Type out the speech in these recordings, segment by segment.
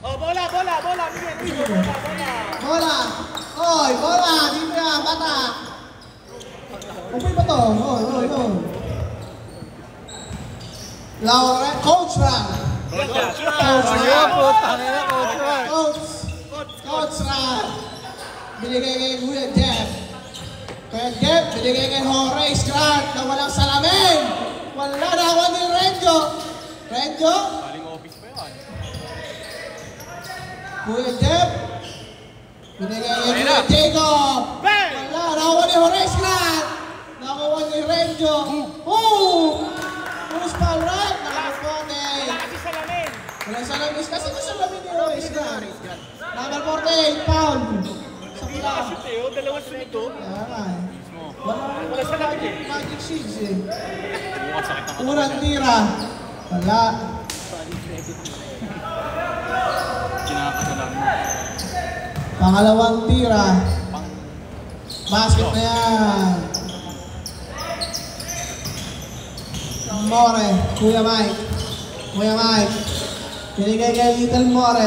Oh, bola. Miguel. Bola. Oy, bola. Dito na, bata. Upoy ba to? Oy. Laura, Coach Ram. Coach Ram. Binigay kay Kuya Jeff. Kuya Jeff, binigay kay Horace Grant na walang salamin. Wala na ako ni Renjo. Galing office pa yan. Kuya Jeff. Binigay kay Kuya Jacob. Wala na ako ni Horace Grant. Nakuha ni Renjo. Push ball right. Nakapote. Walang salamin. Kasi gusto salamin ni Horace Grant. Number 48, foul. Sa pila. Dalawa sa ito. Wala salamin eh. Magic Seeds eh. Mukhang sakit na Unang tira. Wala. Kinakagalan mo. Pangalawang tira. Basket na yan. More. Kuya Mike. Binigay kay Little More.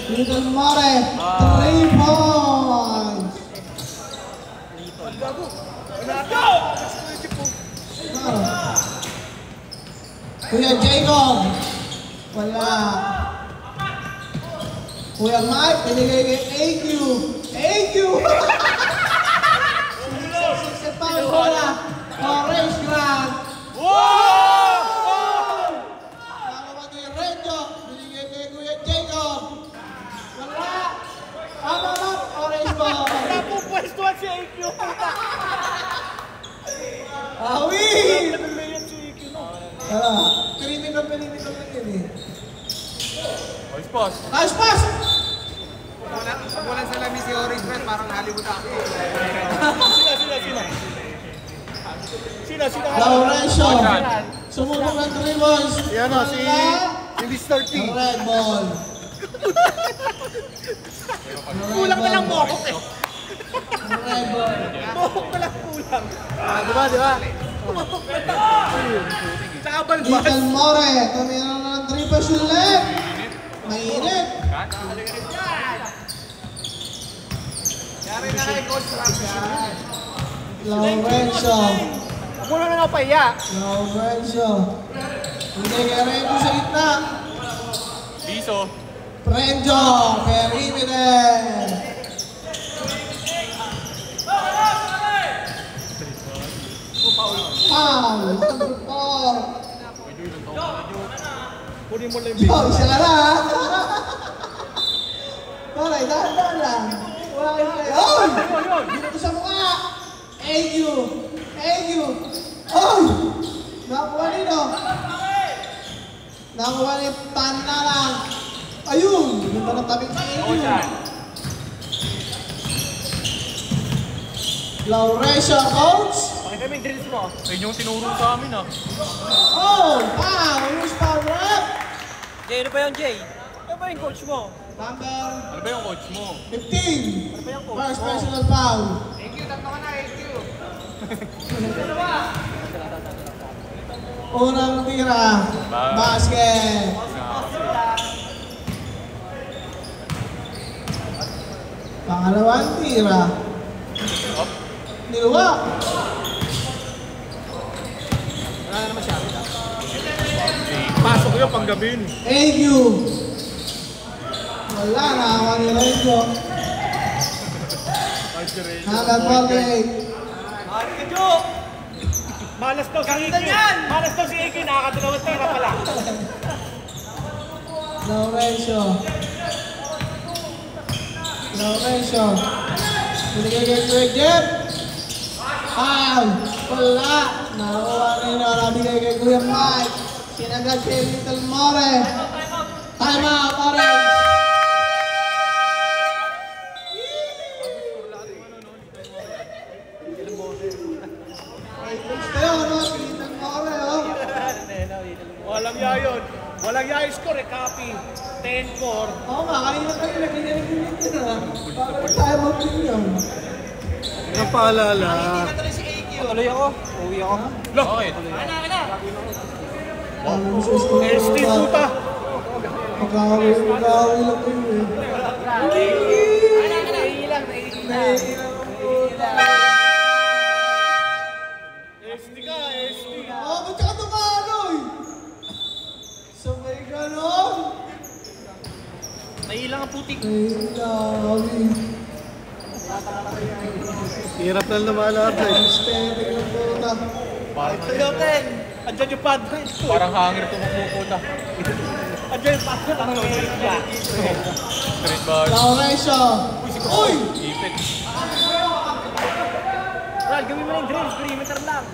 3 points. Kuya Jacob. Wala. Kuya Mike, binigay kay AQ. Sa pound bola. Orange Grant. Nakawa ni Renjo. Binigay kay Kuya Jacob. Wala. Orange ball. Napupwestuhan si AQ. Awi! Perimeter lang yun eh. Nice pass. Nice pass! Pag walang salamin si Orange Red, parang Hollywood actor. Sino? Laurencio. Sumubok ng 3 balls. Yan o, si Mr. T. Red ball. Kulang pa lang mohok eh. Red ball. Mohok pa lang kulang. Diba? Tsaka balbas. Little More. Tumira ng 3 balls ulit. Mainit. Yari na kay Coach Ram yan. Laurencio. Muna na nga pahiya. Laurencio. Hindi kay Renjo sa gitna. Piso. Renjo. Perimeter. Foul. Number 4. Kunin mo lang yung Yo, isa na ha? Taray, dahan lang. Wala kayo play. Oy! Dito sa mukha! AQ! Oy! Nakuha nito. Nakuha ni Pan na lang. Ayun! Ganda ng tabing sa AQ. Laurencio, coach. Pakita mo yung drills mo. Ayun yung tinuro sa amin ah. Oh! Wow! Use power up! Jay, ano ba yung Jay? Ano ba yung coach mo? Number Ano ba yung coach mo? 15. Ano ba yung coach First mo? personal foul. AQ, tatlo ka na, AQ. Unang tira. Basket. Pangalawang tira. Niluwa. Wala na naman siya. Pasok ko yung panggabin. AQ. Wala na ako ni Renjo. Hanggang 48. Kadyo! Malas daw si Iki. Nakakatulawat pera pala. Laurencio. Binigay kay Kuya Jeff. Foul. Wala. Nakuha rin na. Nabigay kay Kuya Mike. Sinagad kay Little More. Time out, Orange. Walang ya yun. Walang ya yung score eh. Copy. 10-4. Oo nga, kanina nagkinilig din na. Bakit tayo mag-premium? Ang paalala. Tuloy ako. Uwi ako. Bakit? Ano mo sa school? ST puta. Pagkawi lang kayo Nailang ang putik. Ay, dami. Hirap na lumalakad eh. Aesthetic ng puta. Parang, Toyoten! Andiyan yung padre. parang hangir tumuputa. Andiyan yung padre. Ang nangyayin niya. Street bag. Laurencio. Uy! Ipit. Ral, gawin mo na yung drill. Perimeter lang.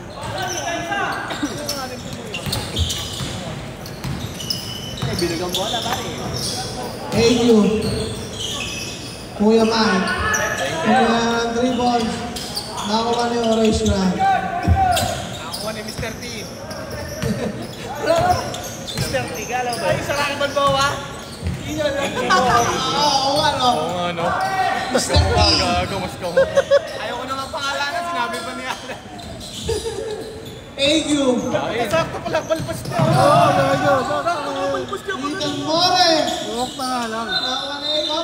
Binugang bola, pare. AU. Kuya Mike. Kuya dribbles. Nakakuha ni Orange Grand. Nakakuha ni Mr. T. Mr. Tigalaw ba? Ay, sarang balbawa. Oo, ano? Oo nga, no? Mr. T. Gago, mas ka mo. Ayaw ko naman pangalanan, sinabi pa ni Alan. AU. Sakto pala, balbas niya. Ethan More. Buhok pa nga lang. Nakakuha ni AU.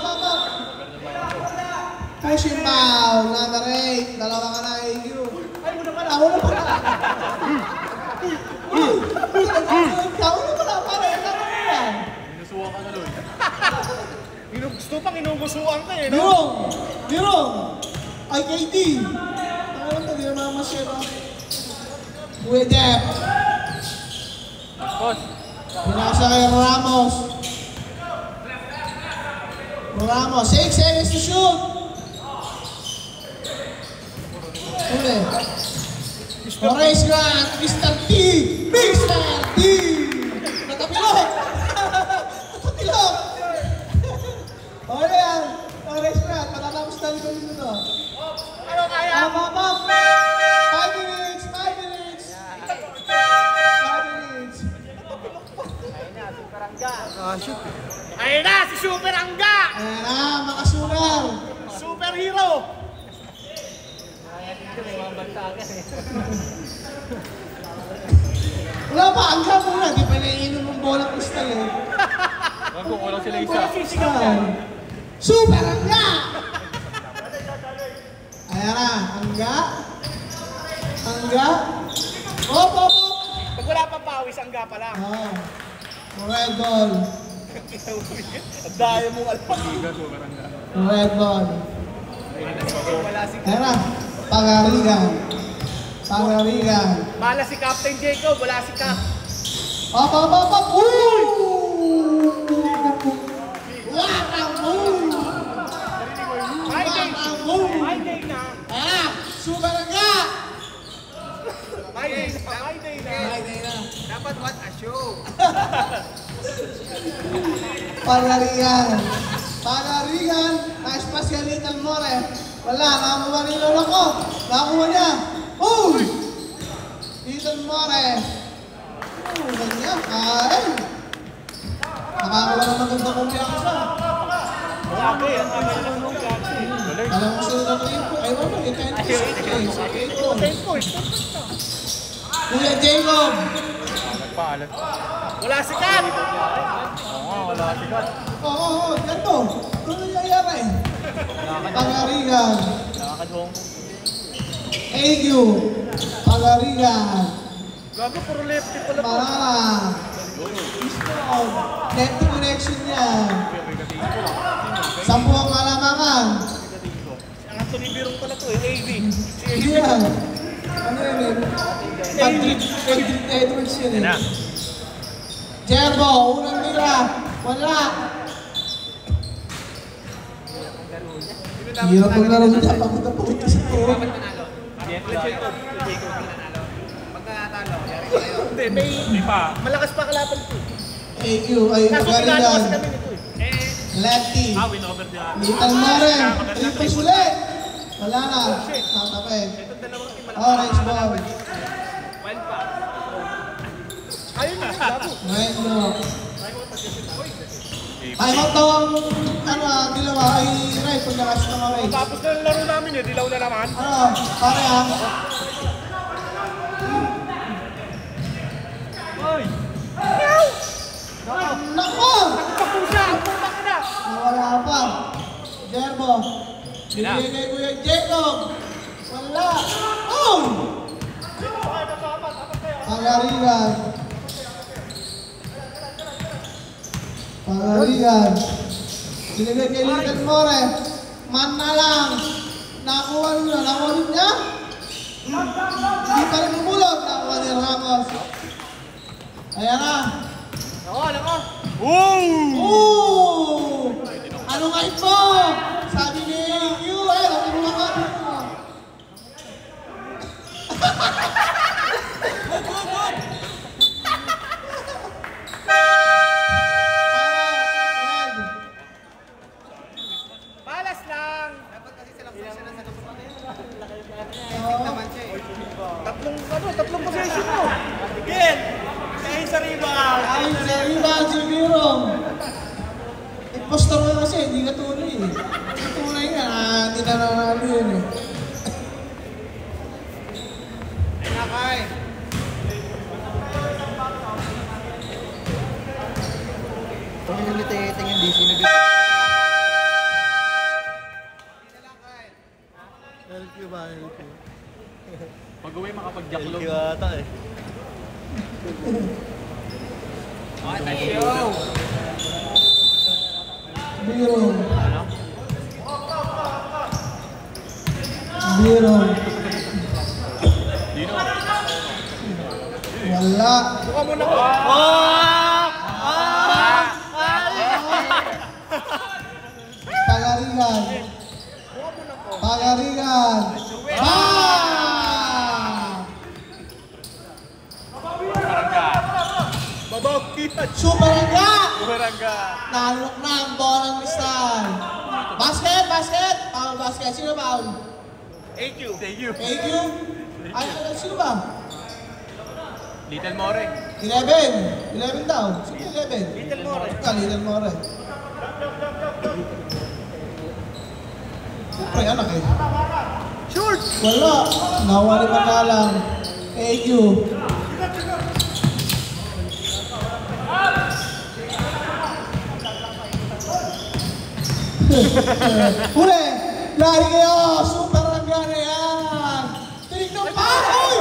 Pushing foul. Number 8. Dalawa ka na AU. Ay, una pala. Una pala. Una pala. Pare, ano yan? Sinusuwa ka na, Lloyd. Gusto pang inugusuan ka eh, no? Birong! Birong! Ay, KD! Ano ito? Di na mamasyero. Kuya Jeff. Boss, Pinasa kay Ramos. Ramos. 6 seconds to shoot. Uli. Orange Grant. Mr. T. Mr. T. Natapilok. Natapilok. O yan. Orange Grant. Matatapos na rin kami dito. Ano kaya? Up. 5 minutes. 5 minutes. 5 minutes. Shoot. Ayun na, si Super Angga! Ayan na, makasugal. Superhero! Wala pa, ang muna. Di pa naiinom ng bola kristal eh. gago, walang sila isa. Wala sisigaw yan. Super Angga! Ayan na, Angga. Angga. Op. Pag wala pang pawis, Angga pa lang. Oh. Red ball. Ang daya mong alpak. Red ball. Wala si... Ayan na, Pangarigan. Pangarigan. Bala si Captain Jacob, wala si Cap. Op. Uy! What a move! Ay, day! What a move! Ay, day na! Ah! Super Angga! Ay, day na! Ay, day na! Ay, day na. Dapat what a show. Pangarigan. Pangarigan. Nice pass kay Little More. Wala, nakakuha ni Lolo ko. Nakakuha niya. Uy! Little More. Ganyan. Ay! Nakakuha ng maganda kumpiyansa. Grabe, ang tagal ng nung gabi. Alam mo sila na rin po. Ay, wala. Tempo, Kuya Jacob. Nagpaalat. wala si Cap! Oo nga, wala sigat. Oo, ganito. Ano nangyayari? Pangarigan. Nakakadhong. AU. Pangarigan. Gago, puro lefty pala po. Marala. Lefty connection yan. Sampu ang kalamangan. Si Anthony Birong pala to eh, AV. Si AV. Hindi yan. Ano yun eh? Madrid Edwards yun eh. Jerbo, unang nila. Wala. Hirap ang laro niya. Pagod na pagod sa turo. Jacob. Pag nanatalo, yari kayo. Hindi, may malakas pa kalaban ko. AQ ay Kaso pinalo Pangarigan. kasi kami nito eh. Lefty. Win over the... Little More. Triples ulit. Wala na. Tatapin. Orange ball. Ayun yun, gago. Right no. Ay, daw ang dilawa ay right pag nakas ng orange. Tapos na laro namin eh, dilaw na naman. Ano, pare ah. Ay! Nako! Papusa! Puta ka na! Nawala pa. Jerbo. Bigay kay Kuya Jacob. Wala. Oh! Pangarigan. Pangarigan. Binigay kay Little More. Man na lang. Nakuha niya. Hindi pa rin umulog. Nakuha ni Ramos. Ayan na. Nako. Ooh! Ano nga ito? Sabi ni Q, natulungan ka dito. Malas lang. Dapat kasi silang siya na sa kapatid. Oo. Naman siya eh. Tatlong possession mo. Again. Kaya sa rebound. Ay, sa iba, si Birong. Impostor mo kasi, hindi ka tunay eh. Kung tunay nga, hindi na nanalo yun eh. Ay nakay. Kung yung lititing hindi sinagit. LQ ba? LQ. Pag-uwi makapag-jacklog. LQ ata eh. Birong. Ano? Birong. Dino. Wala. Buka mo na ko. Pagarigan. Pagarigan. Bang! Barangga. Babaw kita. Super Angga! Barangga. Nalok na ang bola ng Crystal. Basket! Foul basket. Sino foul? AQ. Thank you. AQ? Ay, sino ba? Little More. 11. 11 daw. Sino 11? Little More. Little More. Siyempre, anak eh. Short. Wala. Nawali pa ka lang. AQ. Huli! Lari kayo! Super Angga na yan! Tinignan pa! Uy!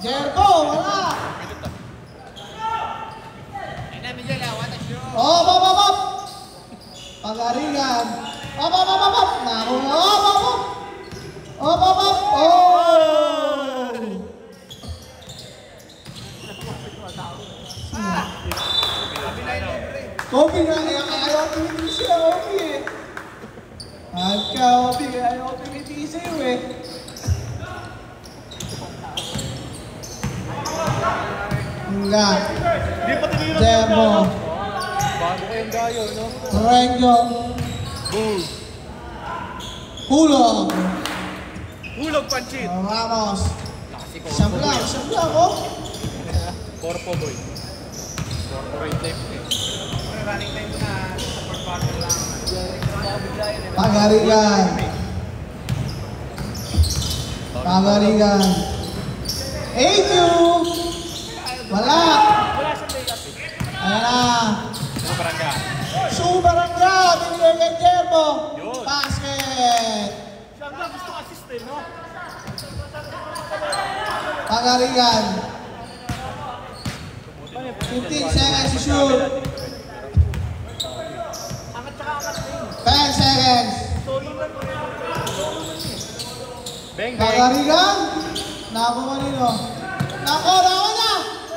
Jericho! Wala! Op! Pagarigan! Op! Naku! Op! Oh! Kobe nga, ayaw pinitisi ang Kobe eh. Kobe, ayaw pinitisi eh. Nga. Di pa tinira. Demo. Bago kayong gayo, no? Rengo. Hulog. Hulog panchit. Ramos. Klasiko. Siyam lang oh. Corpo boy. Corporate life eh. Running time na support partner lang. Pagarigan. AQ. Wala. Wala siyang layup eh. Ayan na. Barangga. Super Angga. Binigay kay Jermo. Yun. Basket. Siya nga gusto assist eh, no? Pagarigan. 15 seconds to shoot. Angat tsaka angat din. 10 seconds. Solo lang. Bang, bang. Pagarigan. Nako kanino. Nako na!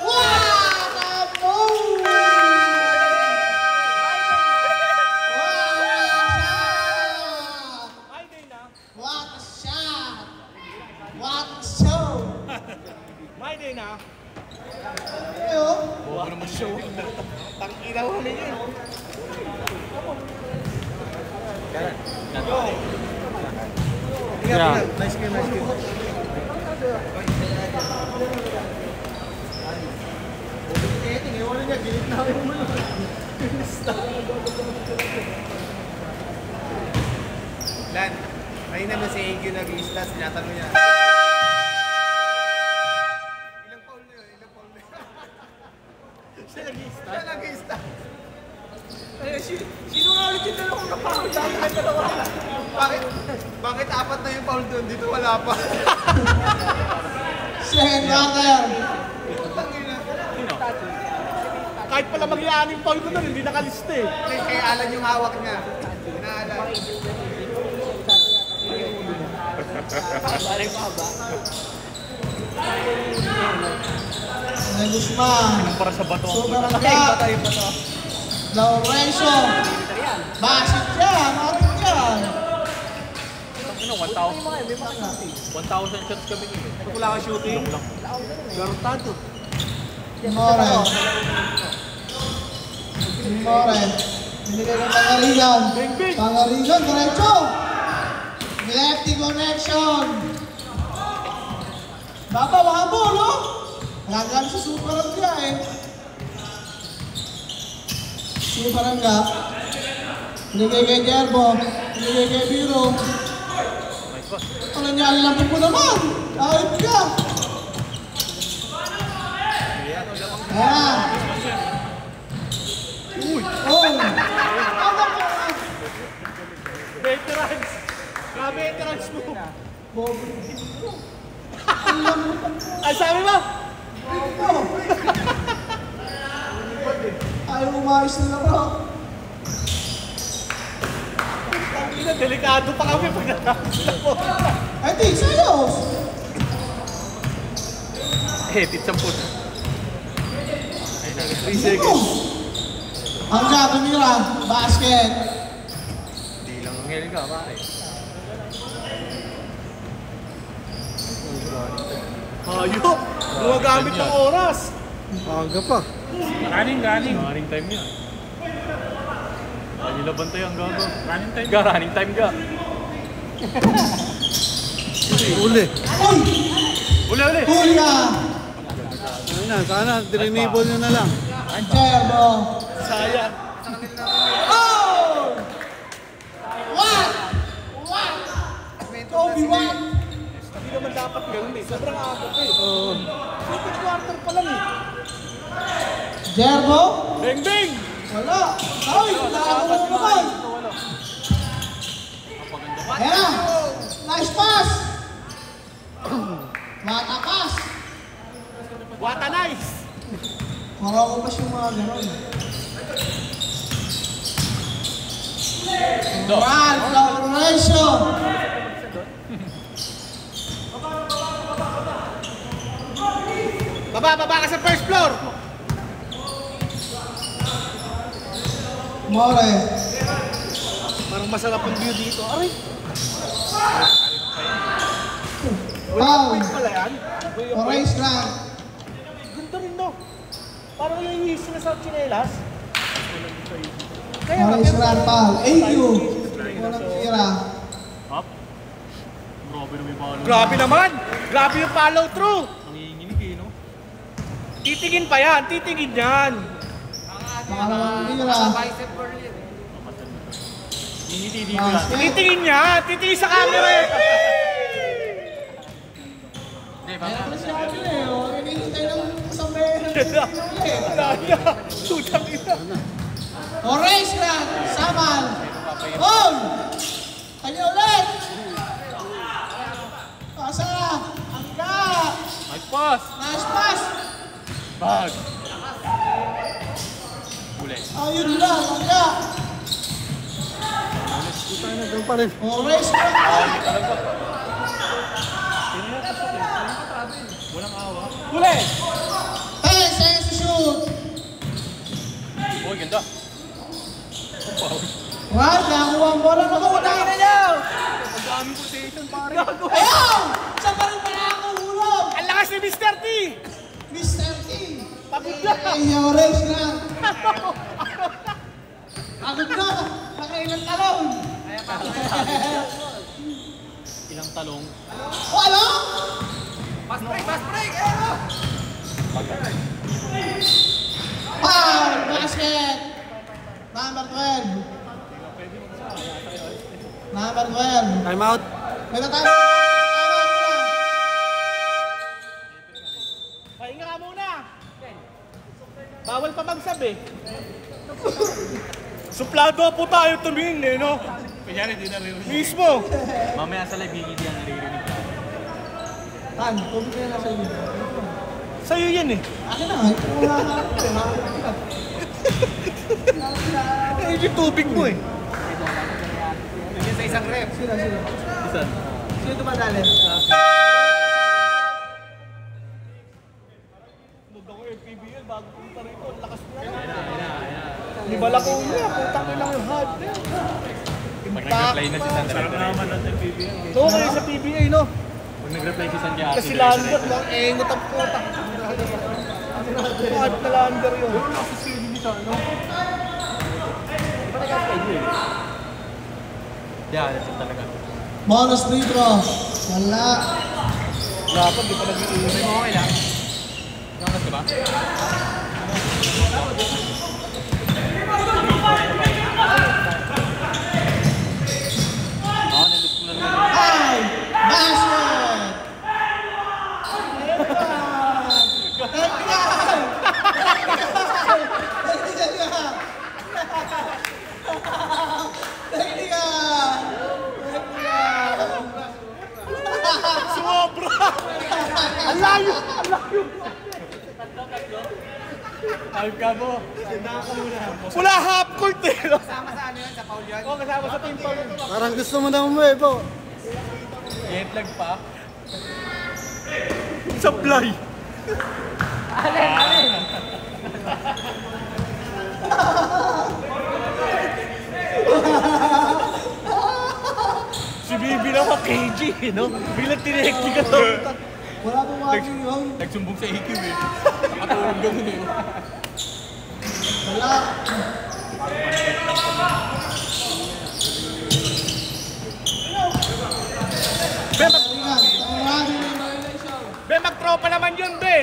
Wow! Nako! Ay, day na. What a shot! What a show! My day na. Ayo. Bobo naman show. Tangina mo na yun. Yeah. Nice game. Iwan niya, ginit na yung ulo. Lan, may naman si AQ nag-i-ista, sinatanong niya. Ilang foul na yun? Siya nag-i-start. Siya nag-i-ista. Sino nga ulit yung dalawang kapahod? Dami na dalawa. Bakit apat na yung foul doon? Dito wala pa. Second quarter. Tangina. Kahit pala mag-ianing foul ko doon, hindi nakalista eh. Kay Alan yung hawak niya. Inaalan. Nay Guzman. Para sa bato. Super ang gap. Laurencio. Basit yan. Matik yan. Ano, 1,000 shots kami nila. Pag wala kang shooting, garantado. More. More. Binigay ng Pangarigan. Pangarigan, diretso. Lefty connection. Baba, no? Nagagal sa super ang gap eh. Super ang gap. Binigay kay Gerbo. Binigay kay Biro. Ano niya, alam mo naman. Ayot ka. Ayan. Uy. Oh. Veterans! Grabe veterans mo! Bobo. Ay, sabi mo! Ayaw umayos na laro. Delikado pa kami pag natapos na po. Ay, di, sayos. Hetit sa puto. 3 seconds. Ang tumira. Basket. Di lang ang hel ka, pare. Ayok! Gumagamit ng oras. Aga pa. Galing. Running time yan. Ay, nilaban tayo ang gago. Running time ka, running time ka. Uli. Uy! Uli! Huli ka. Sana, dinenable nyo na lang. Gerbo. Sayang. Oh! What? Kobe, what? Hindi naman dapat ganun eh. Sobrang abot eh. Second quarter pa lang eh. Gerbo? Beng! Wala. Ay, nakakawa mo naman. Ayan. Nice pass. Mata pass. What a nice! Marako pa siya mga gano'n. Right, Laurencio. Baba ka sa first floor! More. Parang masarap ang view dito. Aray! Foul. Pala yan? Orange lang. Ganda rin no. Parang yung ihis na sa chinelas. Orange lang, foul. AQ. Walang tira. Up. Grabe naman yung palo. Grabe naman! Grabe yung follow through! Ang iinginig eh, no? Titingin pa yan! Titingin yan! Makalawang tira. Hindi ko yan. Basket. Titingin niya! Titingin sa camera eh! Hindi, Kaya baka. pala siya kami eh. O, hinihintay ng isang meron. Wala na! Tutang ina! Orange lang. Samal. Foul. Kanya ulit. Pasa. Angga. Nice pass! Nice pass. Bag! Uli. Ayun lang. Angga. Doon pa rin. Orange lang. Walang awa. Huli! 10 seconds to shoot. Uy, ganda. Right, nakakuha ang bola. Nakuha na niya. Ang daming position, pare. Ayaw! Saan pa rin pala ako hulog? Ang lakas ni Mr. T! Mr. T. Pagod na! Ay, orange lang. Pagod na. Nakailang talon. Ilang talong. Wala! Fast break! Foul! Basket! Number 12. Number 12. Time out. May natalo. Pahinga ka muna! Bawal pa magsabi. Suplado po tayo tumingin eh, no? Kunyari, di naririnig. Mismo! Mamaya sa live, hindi yan naririnig. Tan, tubig na nasa inyo. Sa'yo yan eh. Akin na, wala na ako eh. Eh, yung tubig mo eh. Nandiyan sa isang rep. Sino? Isan. Sino tumadali? Nod ako yung PBL bago punta rito. Ang lakas niya. Di ba lang niya? Putang ina yung hard niya. Pag nag-reply na si San, Sarap naman natin PBL. Oo, kayo sa PBA, no? Pag nag-reply si San kaya Kasi lander, mga engot ang puta. Hard na lander yun. Yeah, that's it talaga. Bonus free throw. Wala. Dapat, di pa nag-iinit. May mo okay lang. Nakas ka ba? Nalus ko na naman. Ay! Basket! Technical! Technical! Technical! Sobra! Ang layo! Ang layo! Ayun ka mo. Wala half court eh! Kasama sa ano yun? Sa foul yun? Oo, kasama sa team foul. Parang gusto mo na umuwi, po. Jet lag pa. Supply! Si Bibi lang ka KG, no? Bilang tinekti ka to. Wala pong watching yun. Nagsumbong sa EQ eh. Nakatulog ganun eh. Wala. Be, Tingnan, tawagin yung violation. magtropa naman yun, be!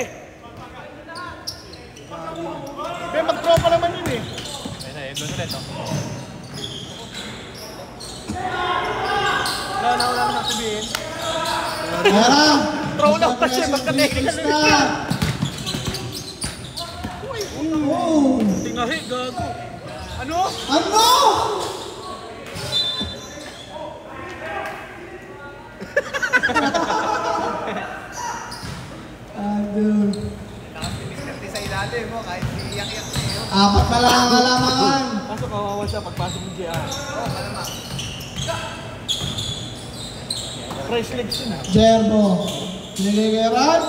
Be, magtropa naman yun eh. Ayun na, yun doon ulit. Wala na sabihin. Pera! Throw lang pa siya, magka-technical na. Oh! Tingahi, gago. Ano? Ano? Aduh. Nakapiniskarte sa ilalim mo, kahit iiyak-iyak na yun. Apat na lang ang kalamangan. Kaso kawawa siya pagpasok ng JR. Oo, malamang. Fresh legs yun. Jerbo. Binigay kay Rod.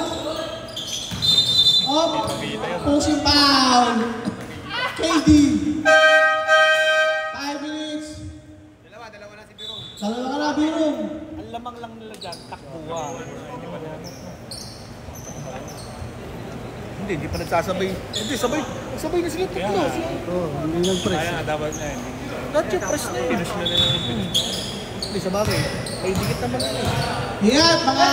Up. Pushing foul. KD. 5 minutes. Dalawa na si Biro. Dalawa ka na, Birong. Ang lamang lang nila dyan, takbuha. Hindi pa nagsasabay. Hindi, sabay na sila tatlo. Hindi nag-press. Kaya nga dapat na yun. Lahat yung press na yun. Hindi, sa bagay. Ay, dikit naman na yun. Yan, mga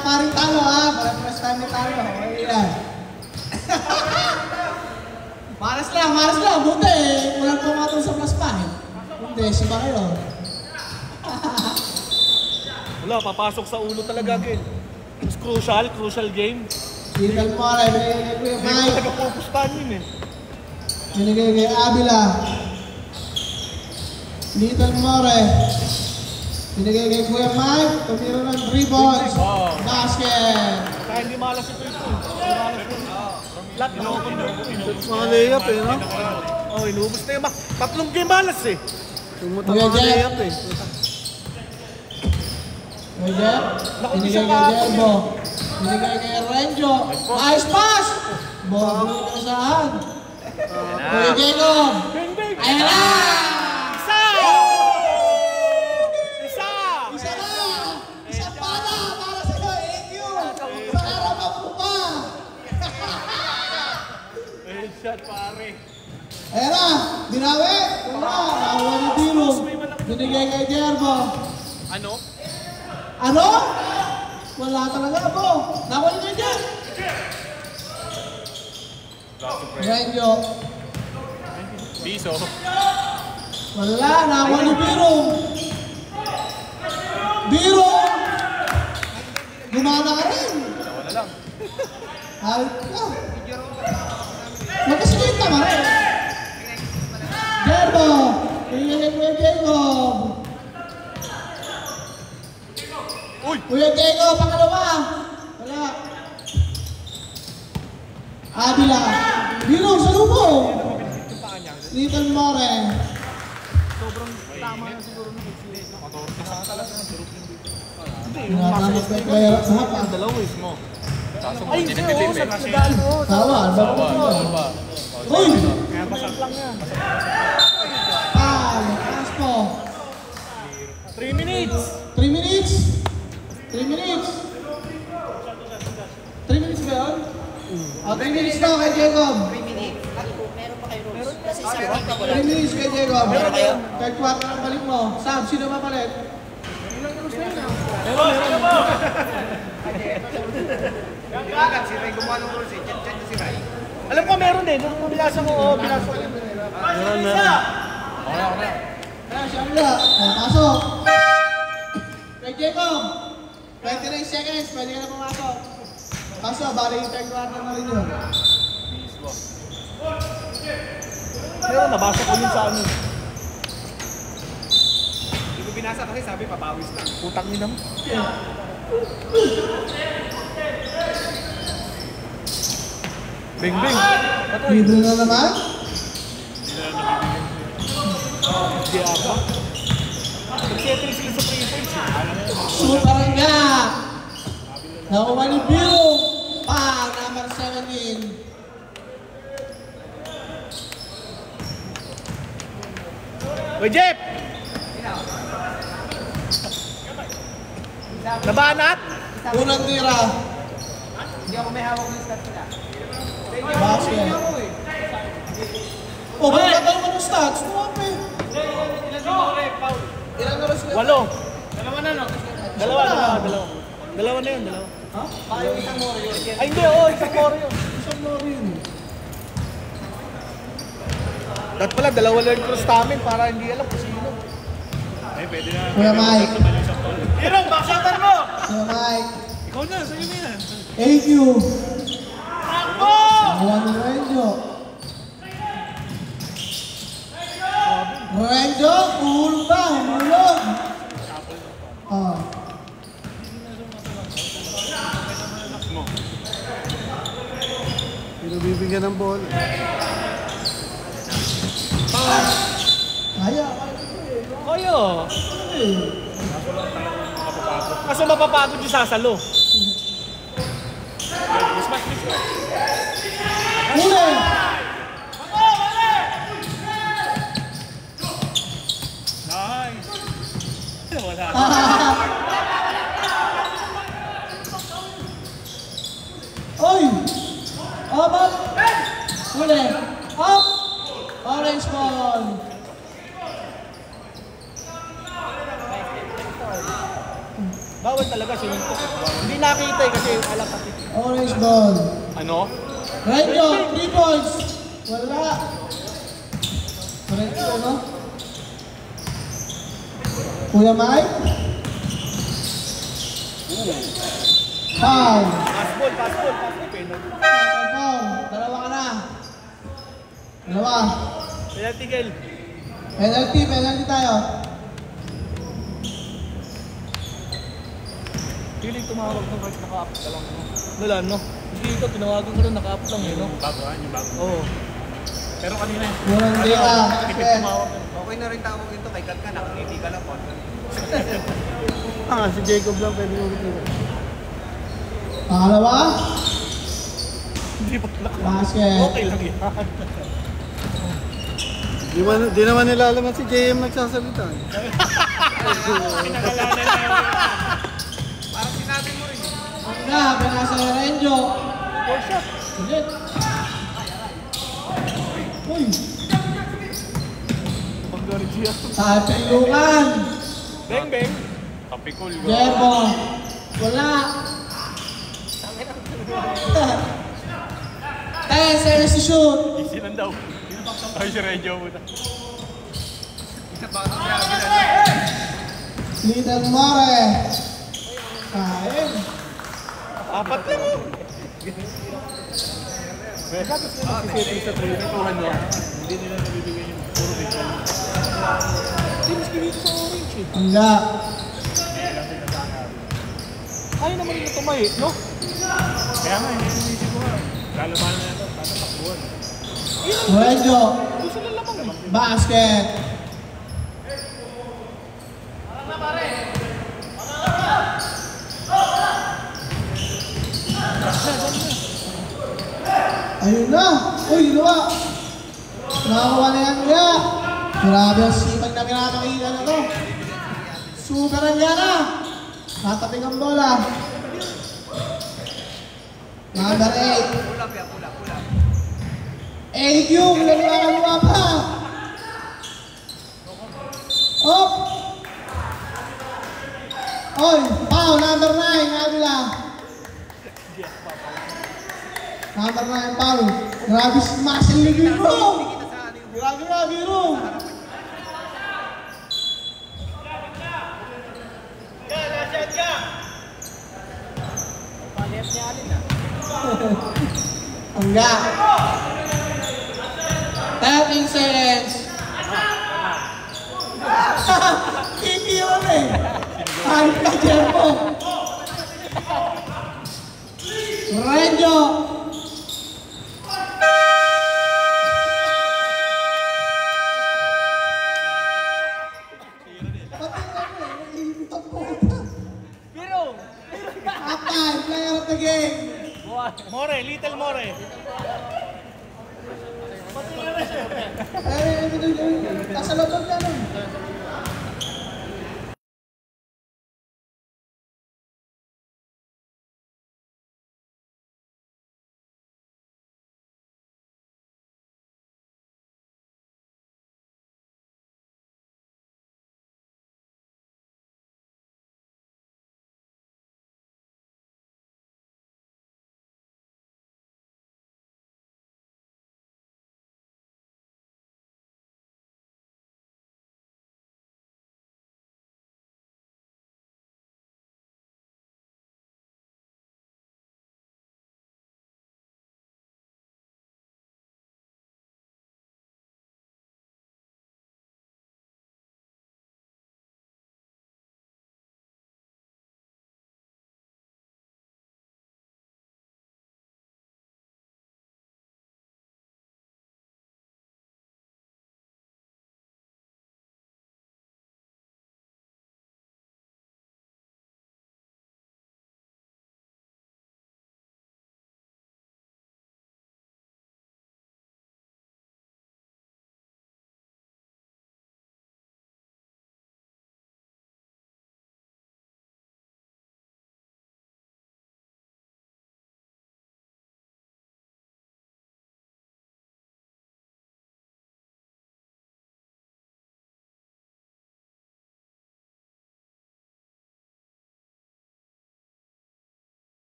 paring talo ha. Para press time ni talo. Ayan. Maras lang. Buti, walang pumatong sa plus 5. Hindi, si Bakiro. Wala, papasok sa ulo talaga, Gil. It's crucial game. Little More, binigay kay Kuya Hindi ko Mike. talaga pupustahan yun eh. Binigay kay Avila. Little More. Binigay kay Kuya Mike. Tumira ng 3 balls. Basket. Kaya hindi malas ito. Hindi malas ito. Lahat inubos. Mga layup eh, no? Oh, inubos na yung tatlong game malas eh. Kuya Jeff. Kuya Jeff. Binigay kay Jerbo. Binigay kay Renjo. Nice pass! Bobo na saan? Kuya Jacob. Ayan na! Isa! Isa! Isa na! Isang para sa iyo, AQ! Sa araw mo pa! Shot, pare. Ayan na! Binawi! Wala! Nakawa ni Dilong. Binigay kay Jerbo. Ano? Ano? Wala talaga po. Nakawa ni kay Jer. Renjo. Piso. Wala, nakawa ni Birong. Birong! Gumana ka rin. Wala lang. Out ka. Magkasigit ka rin. Gerbo! Pinigay Kuya Jacob. Uy! Kuya Jacob, pangalawa. Wala. Avila. Biro, sa lupo. Little More. Sobrang tama na siguro ng Tinatamot kay player sa hapa. Dalawa mo. Kaso Ay, hindi, oo, sa pinadaan mo. Tawa, ano ba? Uy! Kaya basak lang yan. Taas po. 3 minutes. 3 minutes? 3 minutes? 3 minutes ba yun? 3 minutes daw kay Jacob. 3 minutes. Meron pa kayo rules. Kasi sa week ako 3 minutes kay Jacob. Meron kayo? Third quarter ang balik mo. Sab, sino mapalit? Agad, si Ray gumawa ng rules eh. Chat na si Ray. Alam ko meron din. Nung binasa mo, binasa ko. Meron. Ayan, si Amla. Pasok. Kay Jacob. 29 seconds. Pwede ka na pumasok. Pasok, bali yung third quarter na rin yun. Meron, nabasa ko yun sa ano. Hindi ko binasa kasi sabi papawis lang. Putang nila mo. Bing, bing. Libre na naman. Hindi ako. Nag-settle sila sa pre-points. Super nga. Nakuha ni Biro. Number 17. Uy, Jeff! Nabanat? Unang tira. Hindi ako may hawak ng stats nila. Basket. Oh, bakit ka naman yung stats? Tuwape. Ilan oras ka? 8. Dalawa na, no? Dalawa. Dalawa na yun, dalawa. Ha? Isang more yun. Ay, hindi, oo, isang more yun. Isang laro yun. Dapat pala, dalawa lang yung cross namin para hindi alam kung sino. Eh, pwede na. Kuya Mike. Hirong, backshotter mo! Kuya Mike. Ikaw na, sa'yo na yan. AQ. Takbo! Nakuha ni Renjo. Renjo, uhulog ba? Humulog. Oh. Pinabibigyan ng ball. Kaya. Kayo! Kaso mapapagod yung sasalo. Huli. Nice. Wala. Oy! Up! Huli! Up! Orange ball! Bawal talaga siya yung hindi nakita eh kasi alam kasi. Orange ball! Ano? Renjo, 3 points! Wala! Renjo, no? Kuya Mike? Foul! Fastball. Penalty. Foul! Dalawa ka na! Dalawa! Penalty kill. Penalty tayo! Feeling tumawag ng right naka-up ka lang. Wala, no? Dito, tinawagan ko rin naka-up lang eh, no? Bago yung bago. Oo. Pero kanina eh. Murang di ka! Tumawag ka. Okay na rin tawag ito kay Kat ka, nakangiti ka lang po. Si Jacob lang pwede ulit nila. Pangalawa? Hindi pa lang. Basket! Okay lang yan. Di naman nila alam si JM nagsasalita. Pinakalanan na yun. Parang sinabi mo rin. Nga, pinasa ni Renjo! 4 shot. Ulit! Uy! Pag-Garcia. Sa pilukan! Beng. Tapikol. Jebo! Wala! 10 seconds to shoot! Easy lang daw. Ay, si Rejo muna. Little More! Kain! 4 lang oh. Kasi sa 3 natuhan mo. Hindi nila nabibigyan yung puro bigyan. Hindi mas dito sa orange eh. Hangga! Kaya naman nila tumahi, no? Kaya nga, hindi ko nga. Lalabanan na ito, tatakbuhan. Lorenzo. Gusto na lamang eh. Basket. Ayun na. Uy, ginawa. Nakakuha na yan niya. Grabe ang sipag na pinapakita na to. Superan niya na. Natapik ang bola. Number 8. Pulap ya, pulap. AQ, lalawa pa. Op. Oy, foul, number 9, Avila. Number 9, foul. Grabe si Marcel Liguro. Grabe nga, Biro. Paliyap niya alin ah. Hangga. 13 seconds. Kiki yun eh. Ayun ka, Jempo. Renjo. Halftime, player of the game. More, little more. Nasa loob na nun.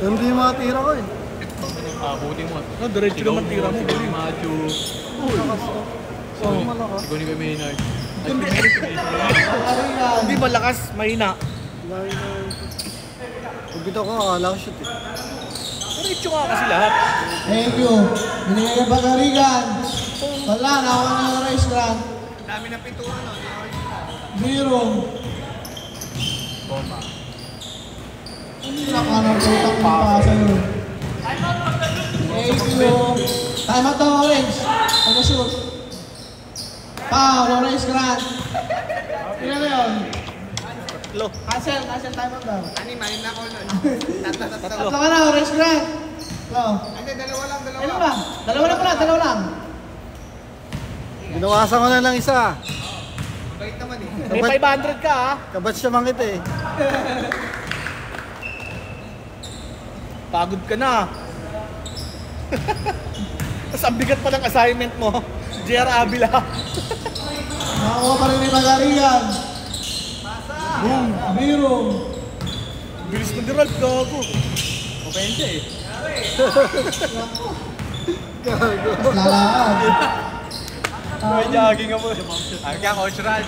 Hindi yung mga tira ko eh. Buti mo. No, diretso naman tira mo. Siguro ni Macho. Siguro ni Maynard. Hindi malakas, mahina. Pag bitaw ko, akala ko shoot eh. Diretso nga kasi lahat. Thank you. Binigay ka Bagarigan. Wala, nakuha na yung race run. Dami ng pintuan, no? Biro. Bomba. Nakanagutang pasa yun. Thank you. Time out daw, Orange. Pag-shoot. Foul, Orange Grant. Ilan na yun? Cancel time out daw. Manin na ako nun. Tatlo. Tatlo ka na, Orange Grant. Go. Hindi, dalawa lang. Ilan ba? Dalawa lang. Binawasan ko na lang isa. Bait naman eh. May 500 ka ha. Kabats siya mangit eh. Pagod ka na. Tapos ang bigat pa ng assignment mo. JR Avila. Nakakuha pa rin ni Bagarigan. Boom. Biro. Bilis mo direct, gago. Opensa eh. Lalaan. May jogging ka mo. Ang kaya, Coach Rad.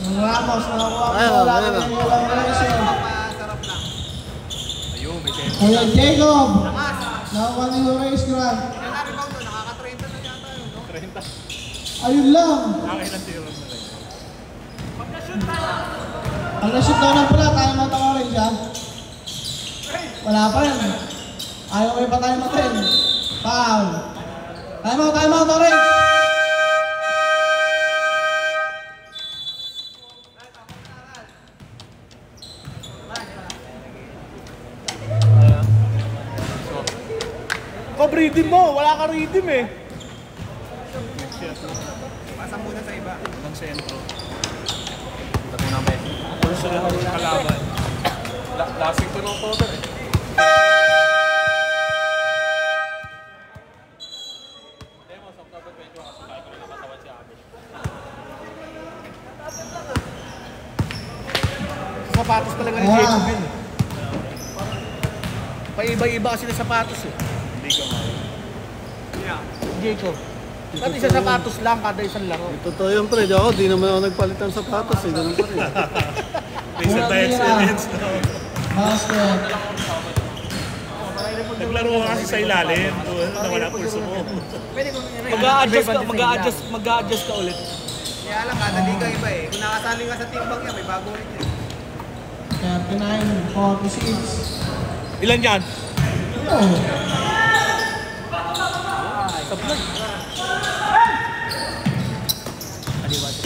Yung Ramos, nakakuha Ayun, ko. Wala ayun. na yung walang race. Masarap lang. Ayun, may tempo. Ayan, Jacob. Nakakuha ni Orange Grant. Ilan na rebound doon? Nakaka-30 na yata yun, no? 30 Ayun lang. Akin ang tiro na rin. Pag na-shoot daw ng pula, tayo mata orange ha. Wala pa rin. Ayaw may pa tayo matin. Foul. Time out orange. Rhythm mo, wala ka rhythm eh. Pasa muna sa iba. Ang sentro. Ba't mo na ba? Personal ng kalaban. Lasing ko ng cover eh. Demo, sa dapat medyo kasakay ko na nakatawan si Abel. Sapatos talaga ni Jacob yun eh. Paiba-iba kasi na sapatos eh. Hindi ka nga. Jacob. Dati sa sapatos lang kada isang laro. Totoo yung pre, ako di naman ako nagpalit ng sapatos eh, ganun pa rin. Based on the experience, no? Basket. Naglaro ka kasi sa ilalim, doon nawala pulso mo. Mag-a-adjust ka ulit. Kaya lang, kada liga iba eh. Kung nakasali ka sa team bang yan, may bago ulit yan. 39-46. Ilan yan? Oh.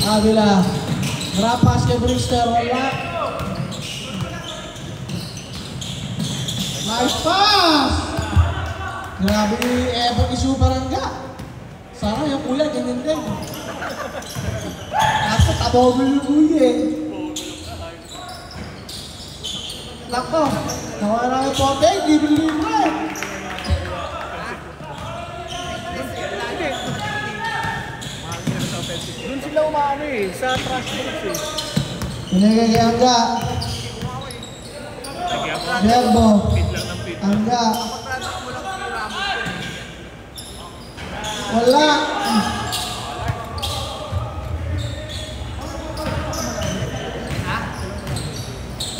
Abila. Drop pass kay Brewster. Wala. Nice pass! Grabe yung effort ni Super Angga. Sana yung kuya ganyan din. Nasa tabogol yung kuya eh. Lako. Nawala yung pote. Libre-libre. Doon sila umaano eh, sa trash box eh. Pinagay kay Angga. Verbo. Angga. Wala.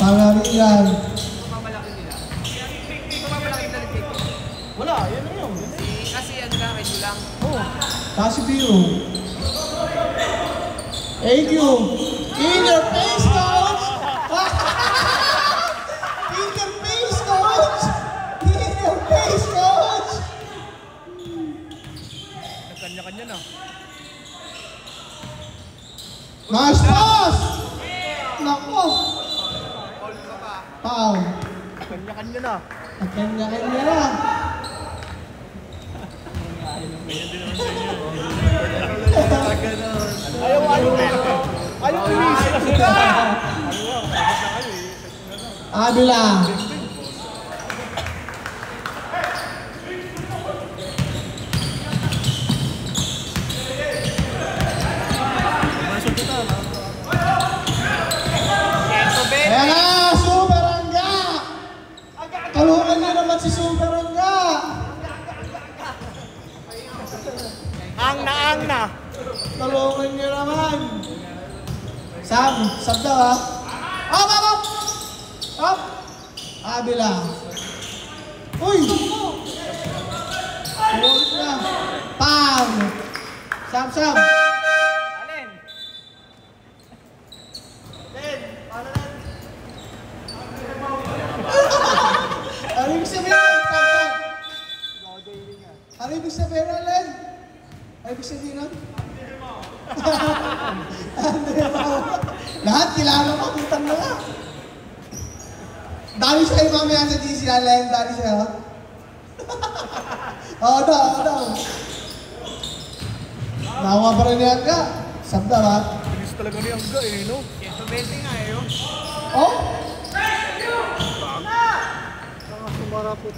Pangarigan. Wala, yan na yun. Kasi ano lang, medyo lang. Kasi biro. AQ. In your face, coach! In your face, coach! In your face, coach! Nagkanya-kanya na. Nice pass! Nako! Foul. Kanya-kanya na. Nagkanya-kanya na. Ayaw ulis kasi na. Abila. Ayan na, Super Angga! Tulungan niyo naman si Super Angga! Ang na. Tulungan niyo naman! Sab daw ha? Up! Abila. Uy! Ulit na. Pam! Sab! Ano ibig sabihin? Ano ibig sabihin, Alen? Ano ibig sabihin nun? Lahat kilala ko, tutang na nga. Dami sa'yo mamaya sa GC, Alen. Dami sa'yo. Oo daw. Nawa pa rin yan ka. Sabda ba? Bilis talaga ni Angga eh, no? 120 nga eh, yun. Oh? Sumarapot.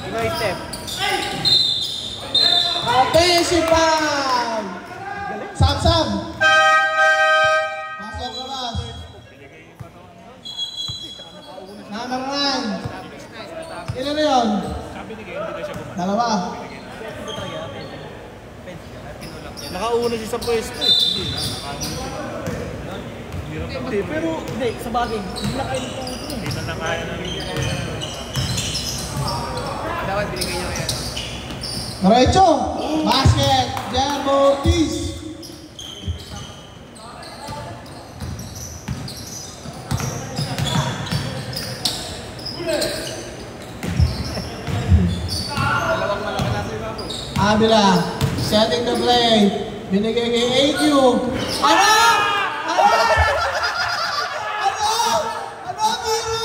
Nice step. Offensive foul! Sam! Pasok na ba? Number 9. Ilan na yun? Sabi ni Kaya, hindi na siya gumana. Dalawa. Nakauna siya sa pwesto eh. Hindi, pero hindi, sa bagay, hindi na kayo nito. Hindi na nakaya na rin. Dapat binigay niyo yan. Derecho. Basket. Jerbo Ortiz. Abila. Setting the play. Binigay kay AQ. Ano? Ano? Ano? Ano, Biro?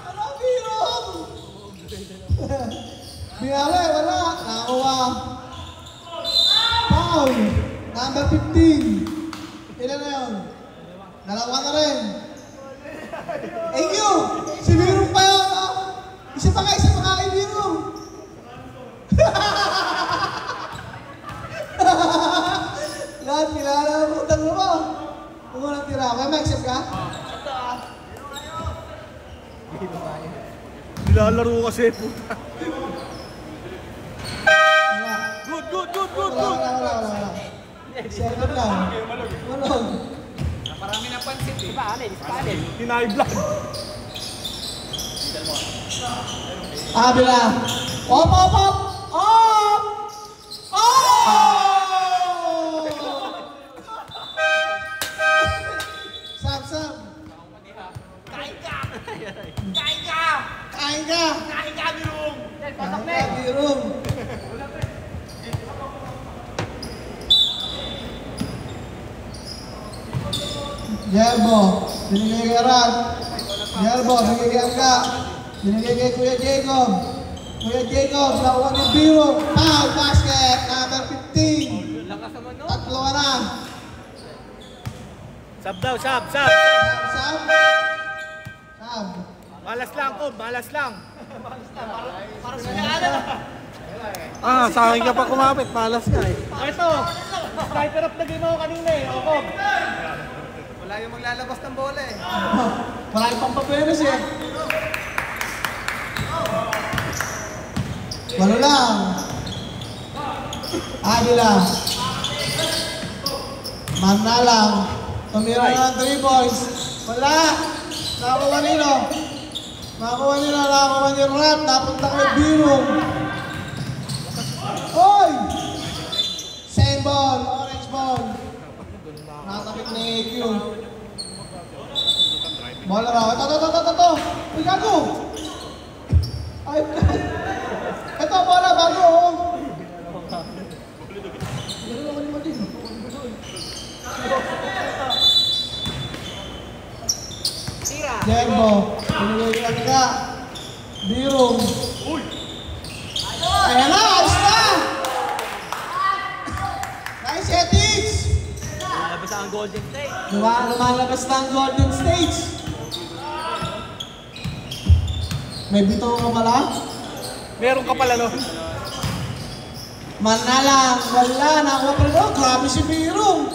Ano, Biro? Biyale, wala. Nakakuha. Foul. Number 15. Ilan na yun? Dalawa na rin. AQ! Si Biro pa yun. Oh. Isa pa ka kay Biro. Lahat, kilala mo utang mo. Kung walang tira. Okay, ma-accept ka? Nilalaro kasi puta. Good. Wala. Second lang. Malog. Parami na pansit eh. Ispalin. Hinay blood. Abila. Op! Sam. Kain ka! Kain ka, Birong. Birong. Jerbo. Binigay kay Rad. Jerbo. Binigay kay Angga. Binigay kay Kuya Jacob. Nakuha ni Birong. Foul basket. Number 15. Tatlo ka na. Sab daw, sab. Sam. Malas lang, Kob. Malas lang. Para sa ano? Sa akin ka pa kumapit. Malas ka eh. Ito. Sniper up na ginawa kanina eh. O, Kob. Wala yung maglalabas ng bola eh. Marami pang papeles eh. Walo lang. Agila. Mana lang. Tumira na ng 3 points. Wala. Nakakuha nilo. Nakakuha ni Rat. Napunta kay Birong. Oy! Same ball. Orange ball. Nakatapit ni AQ. Bola raw. Ito. Uy, gago! Ay, ito, bola, bago. Tira! Jembo. Pinigay ka. Birong. Ayan na, ayos na! Nice ethics! Labas ang Golden State. Lumalabas na ang Golden State. May bito ka pala? Meron ka pala, no? Manalang, wala. Nakuha pa rin. Oh, grabe si Birong.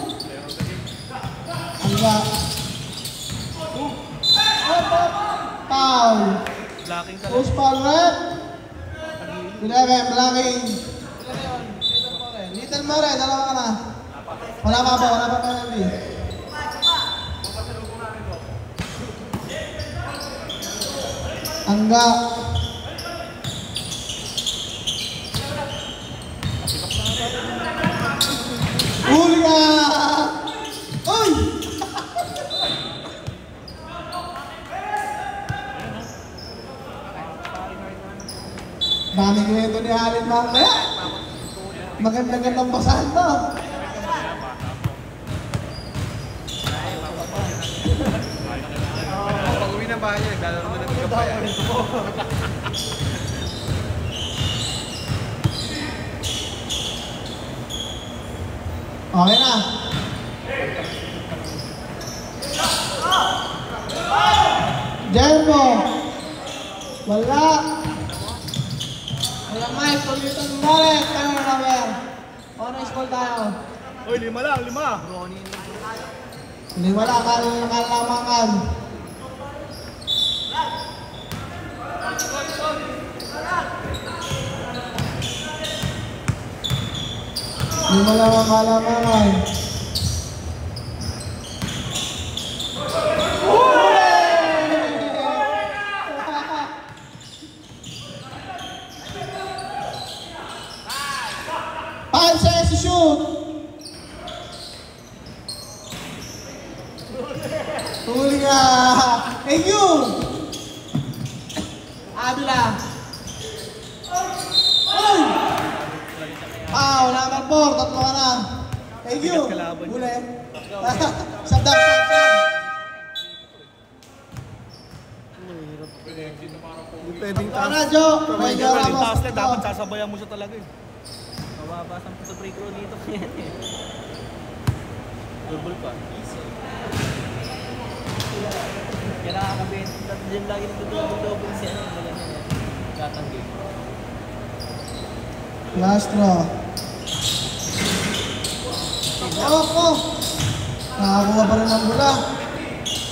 Alba. Foul. Blocking ka. Post foul rep. 11, blocking. Little More, dalawa ka na. Wala pa penalty. Angga. Huli ka! Uy! Daming kwento ni Alin mamaya. Magandang basahan to. Pag uwi ng bahay niya, naglalaro na ng kabayan. Okay na. Jembo. Wala. Wala Mike. Tulitan mo rin. Turnover. Honest ball tayo. Uy, 5 lang, 5. Hindi wala. Kalamangan. Hindi wala kalamangan. Huli ka! Thank you! Abila. Ay! Number 4. Tatlo ka na. Thank you. Huli. Sabdak. Yung pwedeng Ito na, Joe. Medyo Yung Ramos. taas na dapat sasabayan mo siya talaga eh. Mababasan po sa free throw dito. Double pa. Kaya nakakabenta. Diyan lagi nagdodouble siya. Maganda niya. Tatanggi. Last draw. Oh. Nakakuha pa rin ng bula.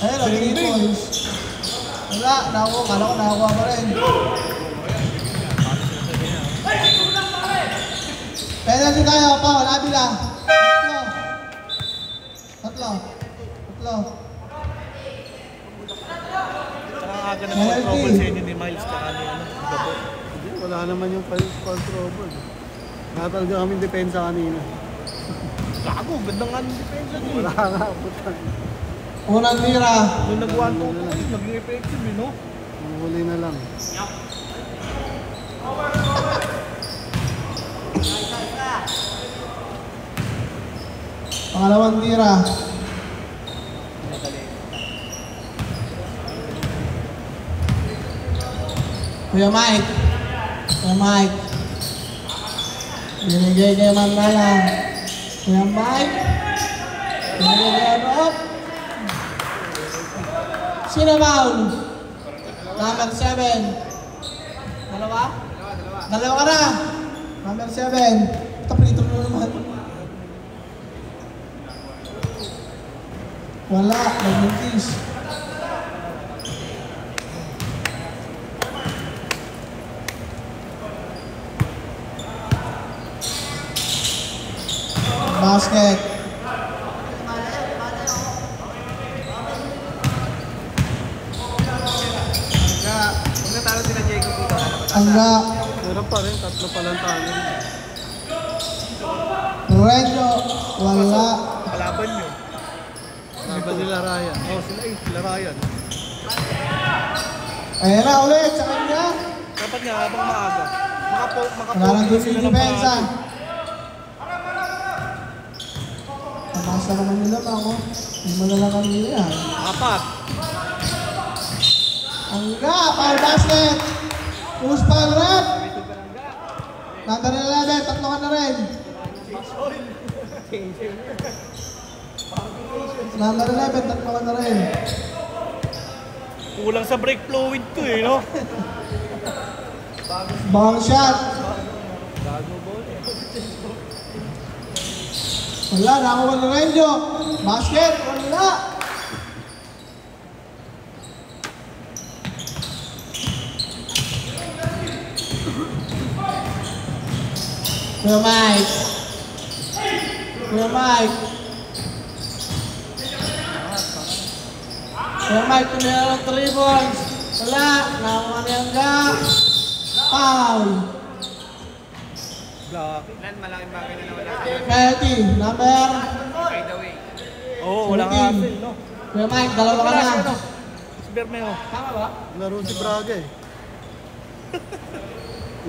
Ayun, 3 points. Wala, kala ko nakakuha pa rin. Penalty tayo, Paul, Abila. Tatlo. Saka aga ng foul trouble sa inyo ni Miles ka ano Gabo. Hindi, wala naman yung foul trouble. Natalga kaming depensa kanina. Gago, ganda nga ng depensa niyo. Wala nga, puta. Unang tira. Nung nag-1-2 naging effective eh, no? Huli na lang. Pangalawang tira. Kuya Mike. Binigay kay Mandala. Kuya Mike. Binigay kay Rob. Sino foul? Number 7. Dalawa ka na. Number 7. Taprito na naman. Wala. Nag-kiss. Basket. Kung natalo sila Jacob dito, Angga. Meron pa rin, 3 pa lang tayo. Renzo. Wala. Kalaban nyo. Iba nila Ryan. Sila Ryan. Ayan na ulit sa kanya. Dapat nga habang maaga. Wala nang Makapokus duty sila ng depensa. maaga. Nabasa naman nila pa ako. Hindi mo na lang kami yan. 4. Angga, foul basket. Push foul rep. Number 11, tatlo ka na rin. Number 11, tatlo ka na rin. Kulang sa break fluid to eh, no? Ball shot. Wala, nakakuha ni Renzo. Basket, wala. Kuya Mike. Kuya Mike, tumira ng 3 balls. Wala, nakakuha ni Angga. Foul. Lan, malaking bagay na nawala sa'yo. Penalty, number By the way. Oo, walang hassle, no? Kuya Mike, dalawa ka na. Si Bermeo. Tama ba? Laro si Braga eh.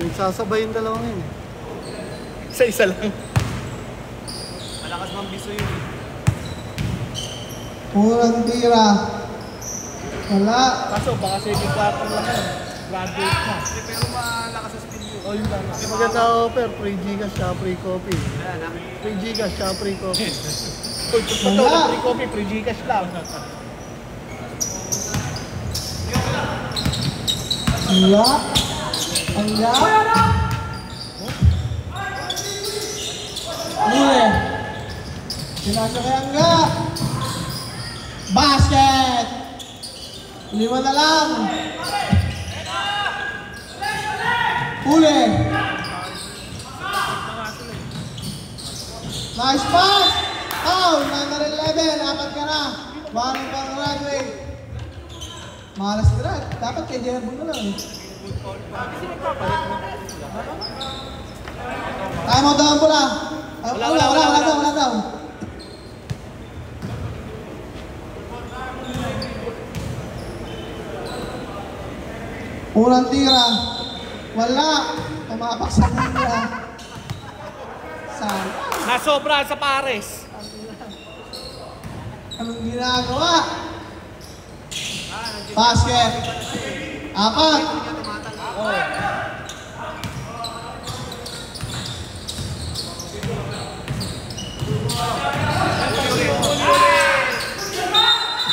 Yung sasabayin dalawang yun eh. Isa lang. Malakas mambiso yun. Unang tira. Wala. Kaso baka second quarter lang yun. Graduate na. Pero malakas sa spin yun. Oh, yun lang. Maganda offer, free Gcash siya, free coffee. Free Gcash siya, free coffee. Uy, kung pa daw, free coffee, free Gcash lang. Wala. Angga. Huli. Pinasa kay Angga. Basket. 5 na lang. Huli. Nice pass. Oh, number 11. Apat ka na. 1 pang graduate. Malas ka na. Dapat kay Jerbo na lang eh. Time out daw pula. Wala daw. Unang tira. Wala. Tumapak sa kanya. Saan? Nasobra sa pares. Anong ginagawa? Basket. Apat.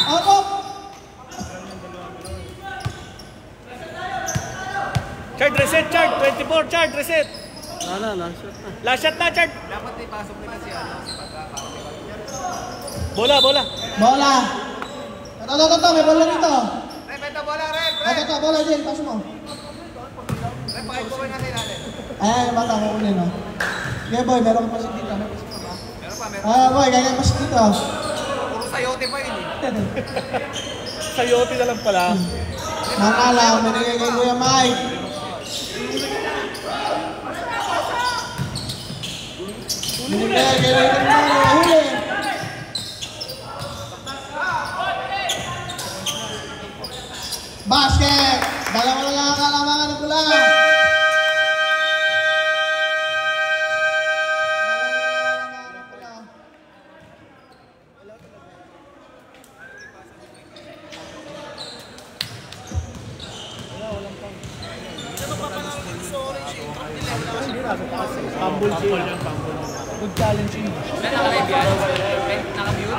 Opo. Chard, reset, Chard. 24, Chard, reset. Last shot na. Last shot na, Chard. Dapat ipasok nila si ano, si Pagkaka. Bola, bola. Bola. Ito. May bola dito. Rep, ito bola, Rep! Ito, bola dyan. Pasok mo. Rep, pakikuhin natin natin. Ay, bata ko ulit, no? Okay, boy. Meron ka pasok dito. Meron pa. Ah, boy. Kaya pasok dito. Puro sayote pa yun eh. Sayote na lang pala. Manala. Manigay kay Kuya Mike. Binigay kay Rayton Mano. Huli. Basket! Dalawa na lang ang kalamangan ng pula. Fumble siya. Good challenge yun. Naka-live yan? Naka-mute?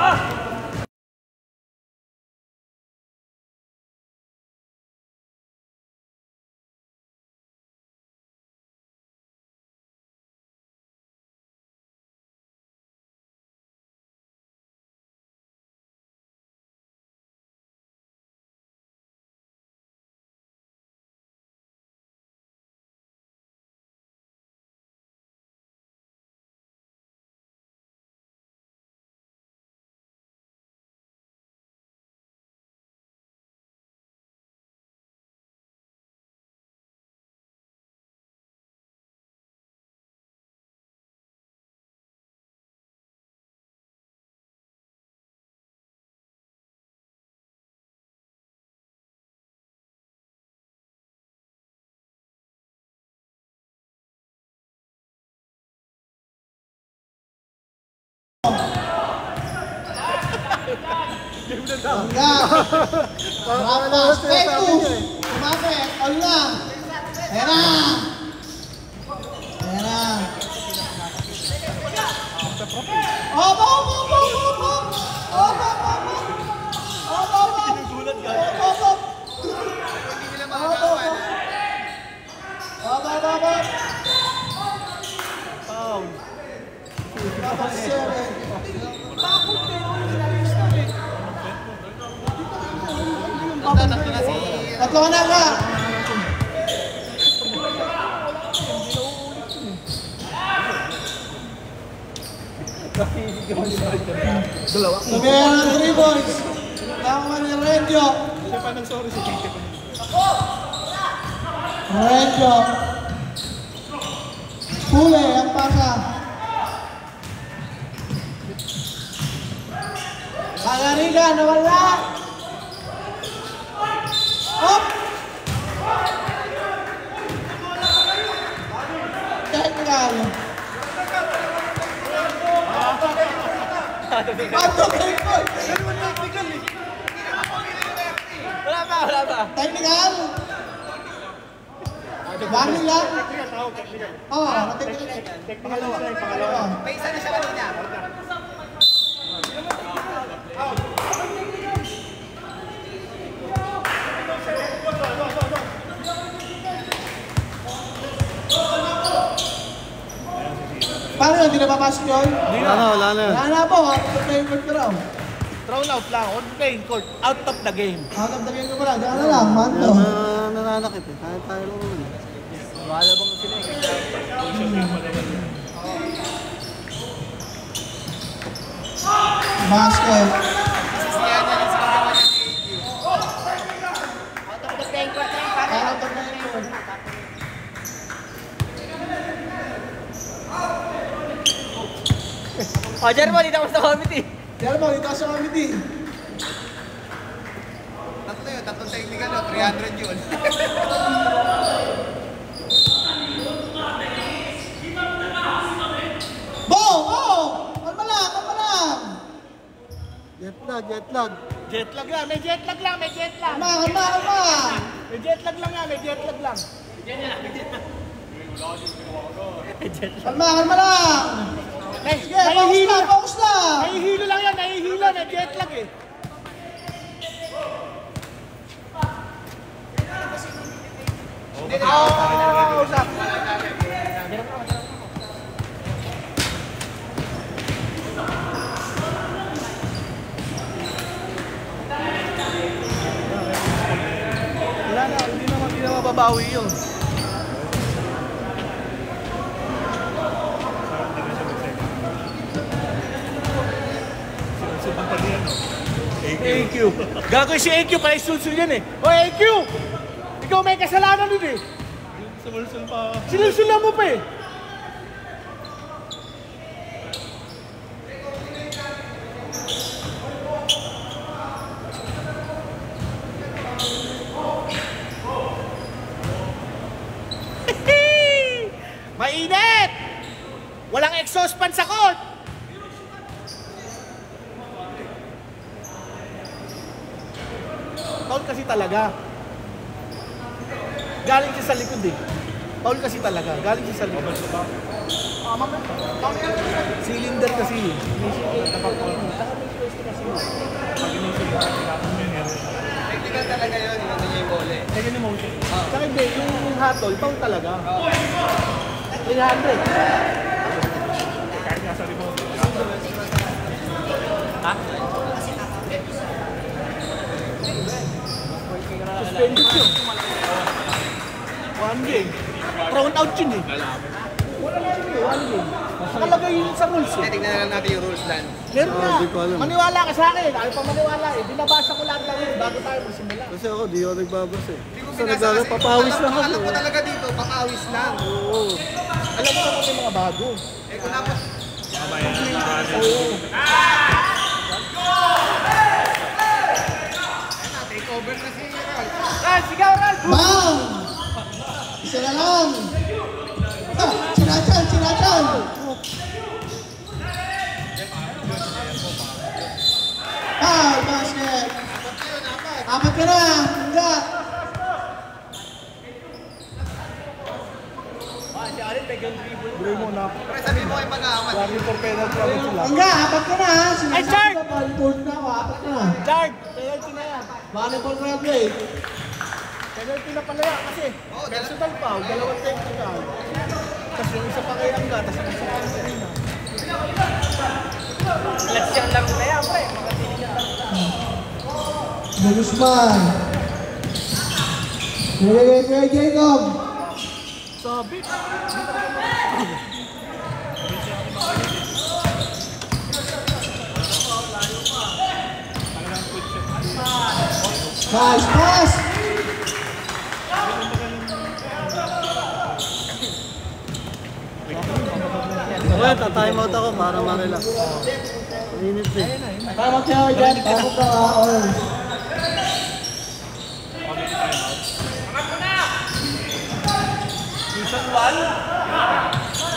Hangga. Rapas. Petus. Kumapit. All lang. Ayan na. Ayan na. Opo. Hindi nila makagawan. Tatlo na si... Tatlo ka na nga. Sabihan ng 3 boys. Tama ni Renjo. Renjo. Huli ang pasa. Kagariga nawala. Up! Technical. Pato kay Paul. Wala pa. Technical. Warning lang. Oo, technical. Pangalawa. May isa na siya kanina. Paano yun? Hindi na papasok yun? Wala na. Wala na po. Out of the game court ko raw. Thrown out lang. On playing court. Out of the game. Out of the game ko pala. Diyan na lang. Mando. Nananakit eh. Kaya tayo lang naman. Wala bang sila eh. Basket. Sisiyan na lang sa kagawa niya si AQ. Out of the game court. Jermo, dito ako sa committee. Diyan mo, dito sa committee. Tatlo yun, tatlong technical, 300 yun. lag. Jet lag lang, may jet lag lang, may jet lag. Kalma. May jet lag lang yan, may jet lag lang. Kalma lang. Sige, focus lang. Nahihilo lang yan, nahihilo, may jet lag eh. Oo, usap. Wala na, hindi na mababawi yun. AQ. Gagawin si AQ, pala isulsul yan eh. O AQ! Ikaw may kasalanan nun eh. Sumulsul pa. Sinulsulan mo pa eh. Mainit! Walang exhaust fan sa court! Paul kasi talaga. Galing siya sa likod eh. Paul kasi talaga. Galing siya sa likod. Cylinder kasi. Technical talaga yun, yun niya yung bole. Kaya ganun mo. Saka hindi, yung hatol, Paul talaga. 300. Kahit nasa remote. Ha? Suspended yun. One game. Thrown out yun eh. Wala na yun eh, one game. Nakalagay yun sa rules eh. Tignan na lang natin yung rules lang. Meron na. Hindi ko alam. Maniwala ka sa akin. Ayaw pa maniwala eh. Binabasa ko lahat ng rules bago tayo magsimula. Kasi ako, di ako nagbabasa eh. Hindi ko Kasi binasa kasi. papawis lang ako. Alam ko talaga dito, papawis lang. Oo. Alam mo naman yung mga bago. Eh kung napos, take over na si Ral. Ral, sigaw Ral! Bang! Isa na lang. Sinachan. Basket. Apat ka na. Enggak. Si Alin, pegang dribble. Bro mo na. Pre, sabihin mo kay mag-aawat. Warning for penalty ulit sila. Enggak, apat ka na. Ay, Chard! Sinasabi ka, ball na ako. Apat ka na. Chard! Penalty na yan. Volleyball crowd rate. Penalty na pala yan kasi personal foul, dalawang technical. Tapos yung isa pa kay Angga, tapos yung isa pa kay Serena. Clutch yung laro na yan, pre. Makatili yung laro na. Guzman. Nilagay kay Jacob. Sabi. Nice pass. Well, ta-time out ako para ma-relax. Minutes eh. Tama kayo dyan. Tama ka.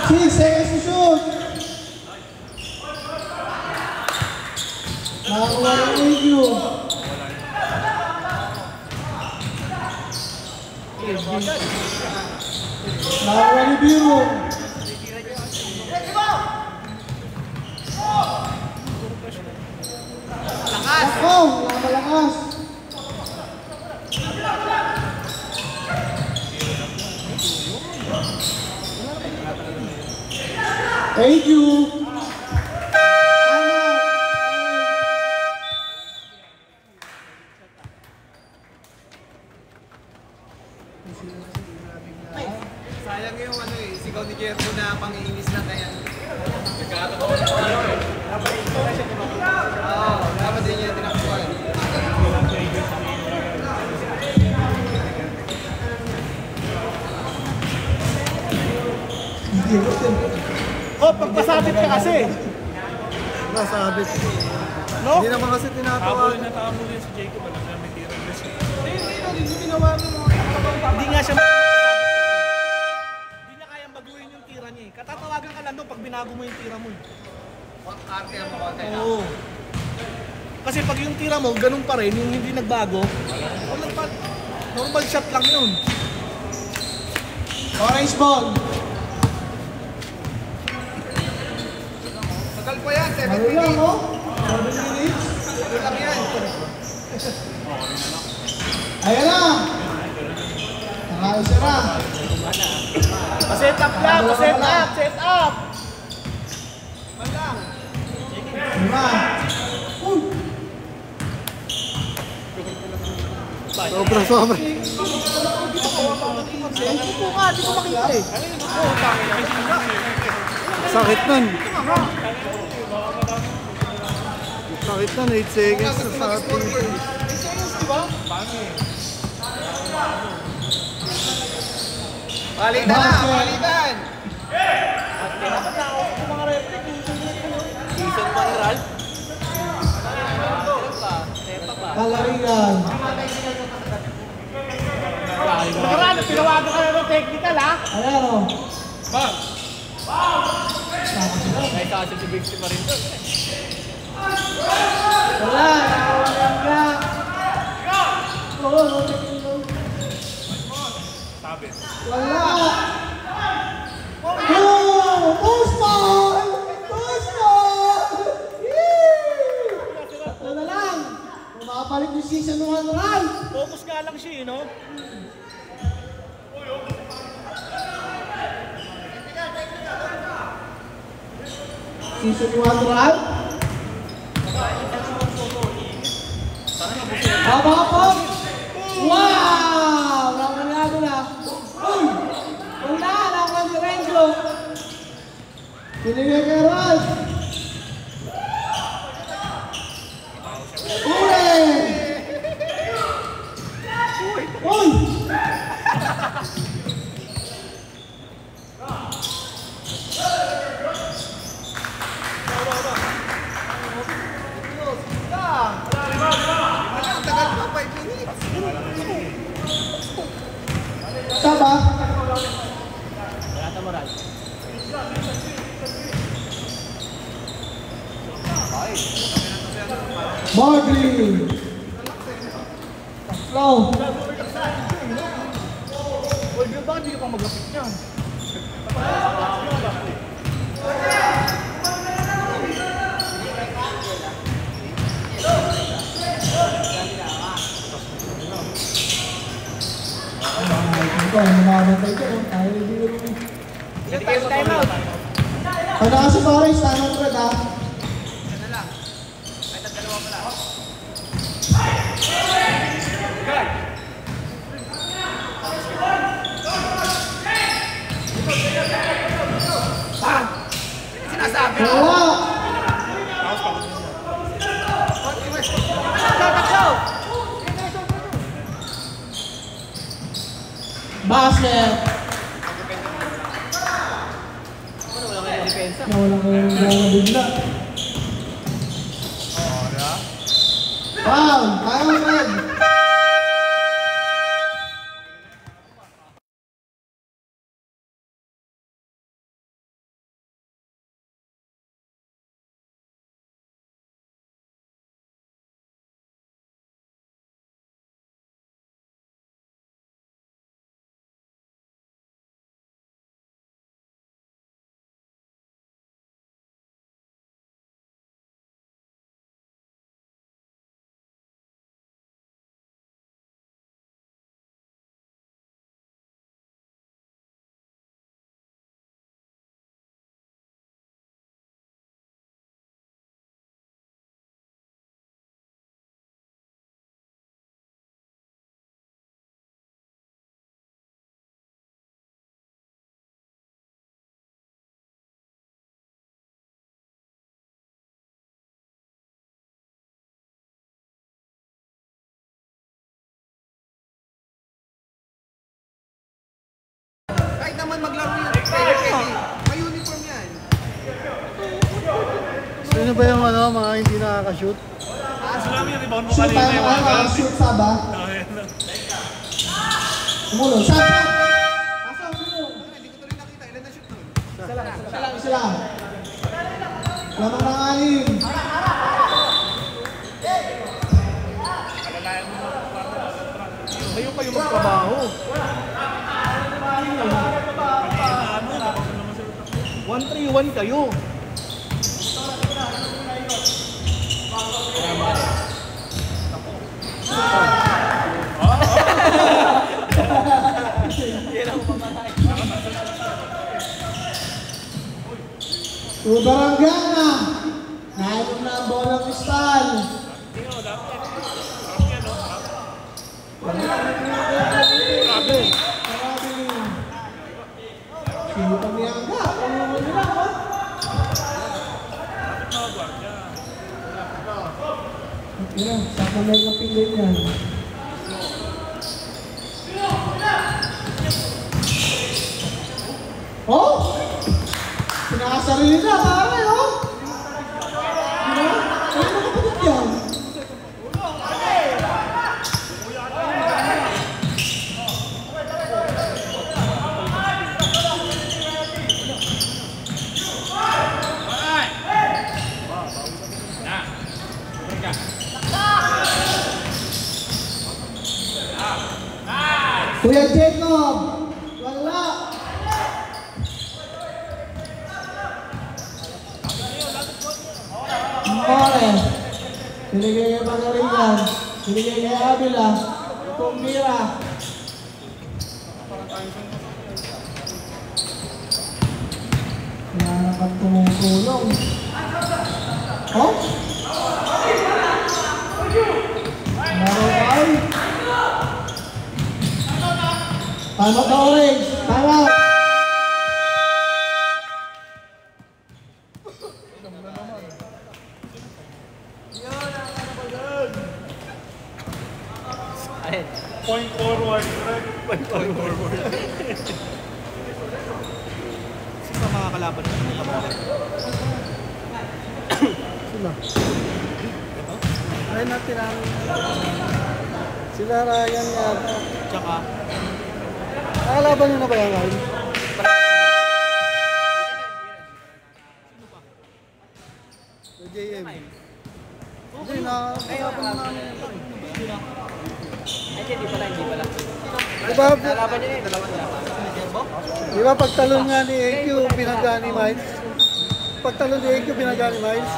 Season 6 seconds to shoot. Nakakuha ng AQ. Nakakuha ni Biro. Ako, malakas. Thank you. Sayang yung ano eh, sigaw ni Jeffo na pang-iinis lang kaya. Oo, dapat din niya tinakbuhan. Oh, pagpasabit ka kasi. Nasabit. No? Hindi naman kasi tinatawagan. Natabol yun si Jacob. Alam na may tirang kasi. Hindi nga siya hindi niya kayang baguhin yung tira niya eh. Katatawagan ka lang doon pag binago mo yung tira mo eh. Arte ang mga konti. Oo. Kasi pag yung tira mo, ganun pa rin, yung hindi nagbago, normal shot lang yun. Orange ball. Tagal pa yan, 7 Ano lang, minutes. oh? 7 minutes. Ano lang yan. Ayan na. Nakaisa na. Pa-set up lang, pa-set up, set up! Diba? Sobra. Hindi ko nga, hindi ko makita eh. Sakit nun. Sakit nun, 8 seconds na sa atin. Palitan na, palitan. Season 1 Ralph. Kalarigan. Nakaraan, pinawagan ka na ng technical ha? Ayan, oh. Ay, kasi si Big C pa rin doon. Wala. Nakawalan ka. Oo, wala. Oh! Push ball! Push ball! Yee! Tatlo na lang. Kung makapalik yung season 1 run. Focus nga lang siya eh, no? Season 1 run. Habang! Wow! Nakanado na. Uy! Wala! Nakan si Renzo. Pinigay kay Ralph. Uli! Uy! Ang tagal pa, 5 minutes. Saba? Wala na moral. Markley! Slow! Uy, di ba hindi ka pa maglapit niyan? Ito, mamamatay ko. Tayo hindi ko rin. Time out. Pag kasi Torres, tama ko rin ha. Sinasabi ko. Wala! Basket! Wala kayong depensa. Nawala ko yung gana bigla. Foul! Foul, Fred! Kahit naman maglaro yun. Pwede. May uniform yan. Sino ba yung mga hindi nakaka-shoot? Shoot tayo, shoot Saba. Umulong, shot! Pasa, umulong. Hindi ko tuloy nakita. Ilan na shoot nun? Isa lang. Lamang ng anim. kayo magtrabaho. 1-3-1 kayo. Ubarangana. Nainom na ang bolang Kristal. Sino pa niya ang ka? Ano naman nila, ha? Yan, sa kamay ng pinggan yan. Oh! Pinakasarili na, pare, oh! Diba? Ano na kapatid yan? Kuya Jacob! Wala! More! Binigay kay Pangarinan. Binigay kay Avila. Itong Mira. Wala na pang tumutulong. Oh? Maroon. Time out na orange. Time out. Ayun. Point forward. Point forward. Sino mga kalaban na nakabawa? Sila. Ay natin ang... Sila Ryan yata. Tsaka, Nakalaban nyo na ba yan, Ryan? Sa JM. Hindi, nakalaban na namin. Ay, hindi pala. Diba, Nalaban niya eh, dalawa sila. diba pagtalon nga ni AQ, pinagka ni Miles? Pagtalon ni AQ, pinagka ni Miles?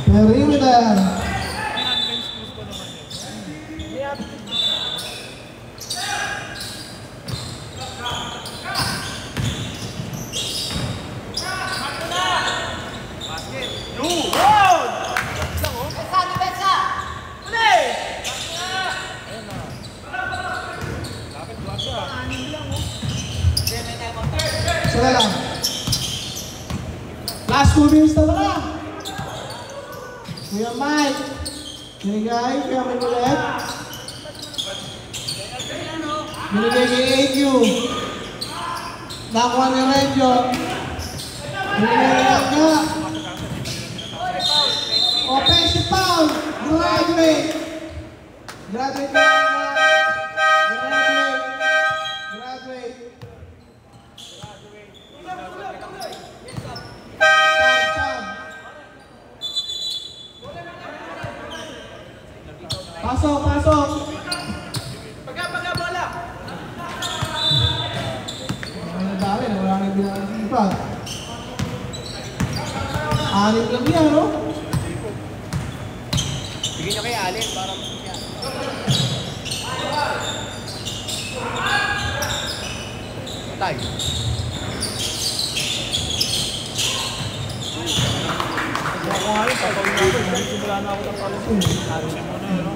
Perimeter. Sila lang. Last 2 minutes na pala. Kuya Mike. Binigay kaya may ulit. Binigay kay AQ. Nakuha ni Renjo. Binigay kay Aka. Offensive foul. Graduate. Graduate na. Graduate. Pasok, pasok. Pagka bola. Ang dami na wala nang ginagawa. Anim lang yan, no? Bigyan nyo kay Allen para masaya. Tayo. ako nga rin, papawin na ako. Simula na ako ng palusong. Harusin mo na, no?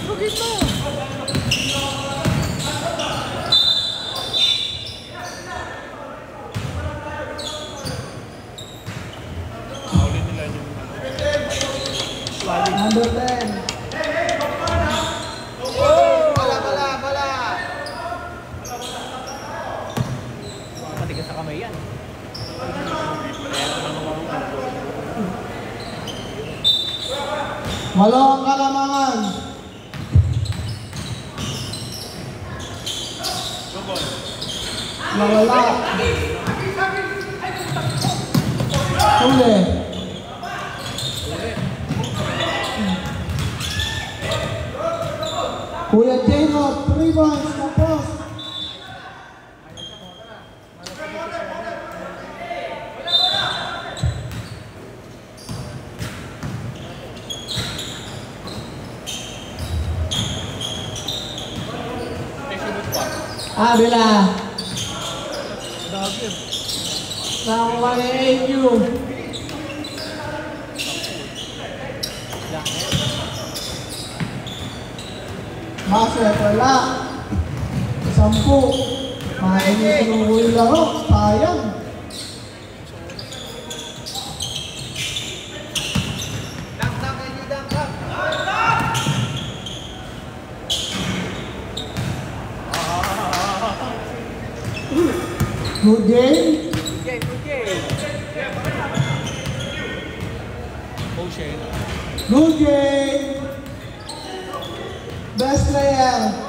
Lugin mo! Paulin nila yung... Number 10. Bala. Matigas sa kamay yan. Walo ang kalamangan. Nawala. Huli. Kuya Jeno, 3 points, tapos. Abila. Nakuha ni AQ. Maset, wala. 10. Mainit ng huli laro. Sayang. Good game. Good game. Good game. Best player.